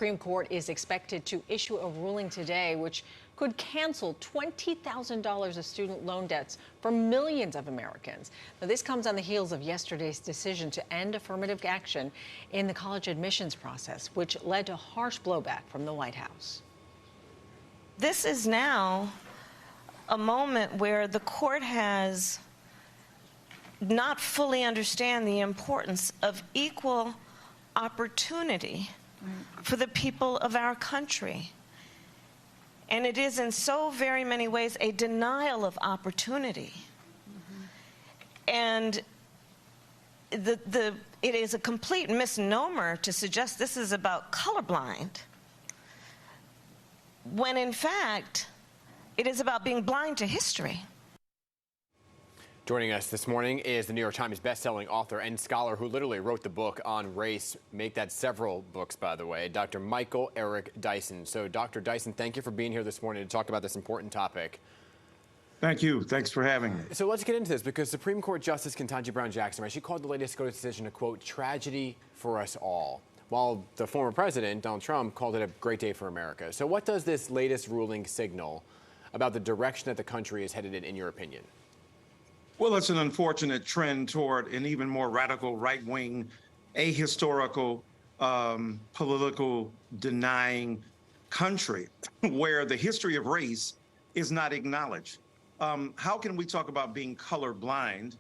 Supreme Court is expected to issue a ruling today which could cancel $20,000 of student loan debts for millions of Americans. Now, this comes on the heels of yesterday's decision to end affirmative action in the college admissions process, which led to harsh blowback from the White House. This is now a moment where the court has not fully understand the importance of equal opportunity for the people of our country. And it is in so very many ways a denial of opportunity. And it is a complete misnomer to suggest this is about colorblind, when in fact it is about being blind to history. Joining us this morning is the New York Times bestselling author and scholar who literally wrote the book on race, make that several books, by the way, Dr. Michael Eric Dyson. So, Dr. Dyson, thank you for being here this morning to talk about this important topic. Thank you. Thanks for having me. So let's get into this, because Supreme Court Justice Ketanji Brown Jackson, she called the latest SCOTUS decision a, quote, tragedy for us all, while the former president, Donald Trump, called it a great day for America. So what does this latest ruling signal about the direction that the country is headed in your opinion? Well, it's an unfortunate trend toward an even more radical right-wing, ahistorical, political denying country where the history of race is not acknowledged. How can we talk about being colorblind,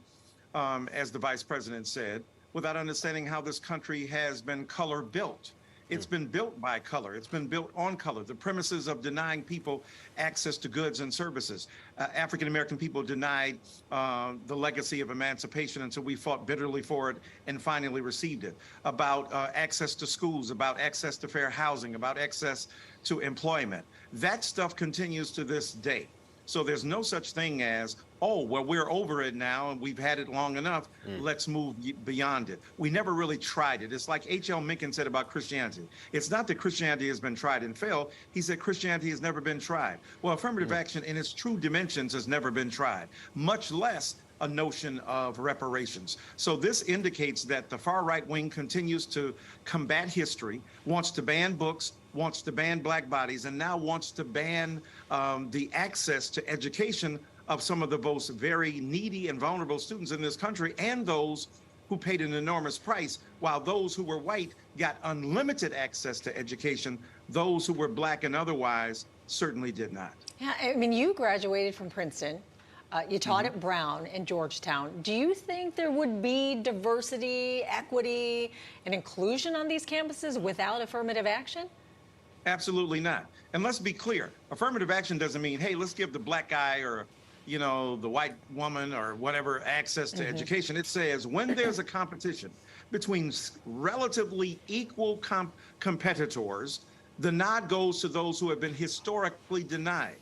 as the vice president said, without understanding how this country has been color built? It's been built by color. It's been built on color. The premises of denying people access to goods and services. African-American people denied the legacy of emancipation until we fought bitterly for it and finally received it. About access to schools, about access to fair housing, about access to employment. That stuff continues to this day. So there's no such thing as, oh, well, we're over it now and we've had it long enough. Let's move beyond it. We never really tried it. It's like H.L. Mencken said about Christianity. It's not that Christianity has been tried and failed. He said Christianity has never been tried. Well, affirmative action in its true dimensions has never been tried, much less a notion of reparations. So this indicates that the far right wing continues to combat history, wants to ban books, wants to ban black bodies, and now wants to ban the access to education of some of the most very needy and vulnerable students in this country, and those who paid an enormous price, while those who were white got unlimited access to education. Those who were black and otherwise certainly did not. Yeah, I mean, you graduated from Princeton. You taught at Brown and Georgetown. Do you think there would be diversity, equity, and inclusion on these campuses without affirmative action? Absolutely not. And let's be clear, affirmative action doesn't mean, hey, let's give the black guy or, you know, the white woman or whatever access to education. It says when there's a competition between relatively equal competitors, the nod goes to those who have been historically denied.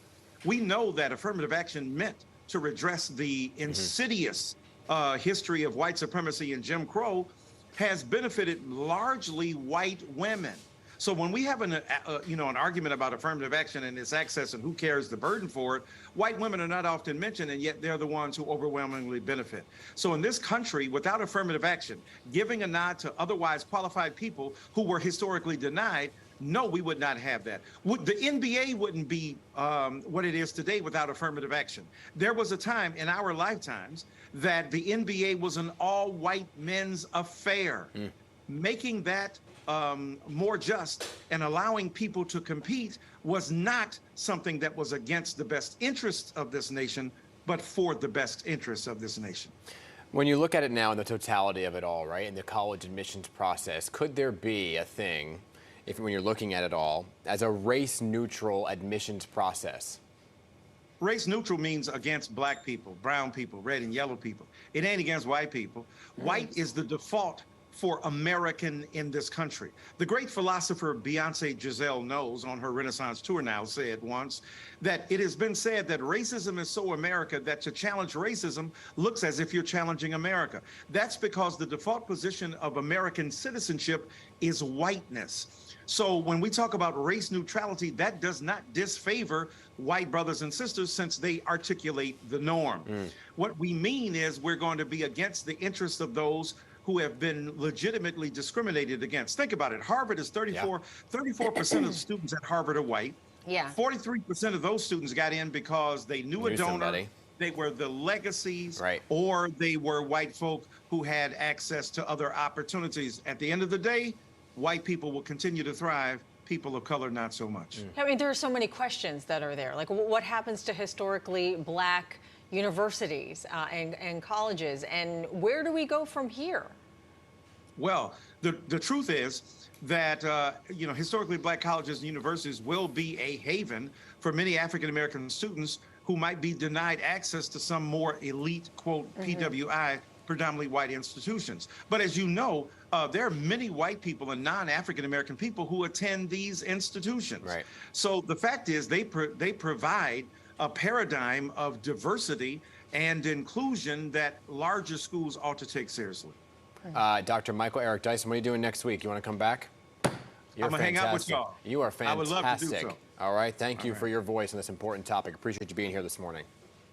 We know that affirmative action meant to redress the insidious history of white supremacy and Jim Crow has benefited largely white women. So when we have an argument about affirmative action and its access and who carries the burden for it, white women are not often mentioned, and yet they're the ones who overwhelmingly benefit. So in this country, without affirmative action, giving a nod to otherwise qualified people who were historically denied, no, we would not have that. The NBA wouldn't be what it is today without affirmative action. There was a time in our lifetimes that the NBA was an all-white men's affair. Making that more just and allowing people to compete was not something that was against the best interests of this nation, but for the best interests of this nation. When you look at it now in the totality of it all, right, in the college admissions process, could there be a thing, when you're looking at it all, as a race-neutral admissions process? Race neutral means against black people, brown people, red and yellow people. It ain't against white people. White is the default for American in this country. The great philosopher Beyonce Giselle Knowles on her Renaissance tour now said once that it has been said that racism is so America that to challenge racism looks as if you're challenging America. That's because the default position of American citizenship is whiteness. So when we talk about race neutrality, that does not disfavor white brothers and sisters since they articulate the norm. What we mean is we're going to be against the interests of those who have been legitimately discriminated against. Think about it. Harvard is 34% of the students at Harvard are white. Yeah. 43% of those students got in because they knew a donor. Somebody. They were the legacies, Right. or they were white folk who had access to other opportunities. At the end of the day, white people will continue to thrive. People of color, not so much. I mean, there are so many questions that are there. Like, what happens to historically black universities and colleges, and where do we go from here? Well, the truth is that historically black colleges and universities will be a haven for many African American students who might be denied access to some more elite, quote, PWI, predominantly white institutions. But as you know, there are many white people and non-African American people who attend these institutions. Right. So the fact is they provide a paradigm of diversity and inclusion that larger schools ought to take seriously. Dr. Michael Eric Dyson, what are you doing next week? You want to come back? I'm going to hang out with y'all. You are fantastic. I would love to do so. All right. Thank you for your voice on this important topic. Appreciate you being here this morning.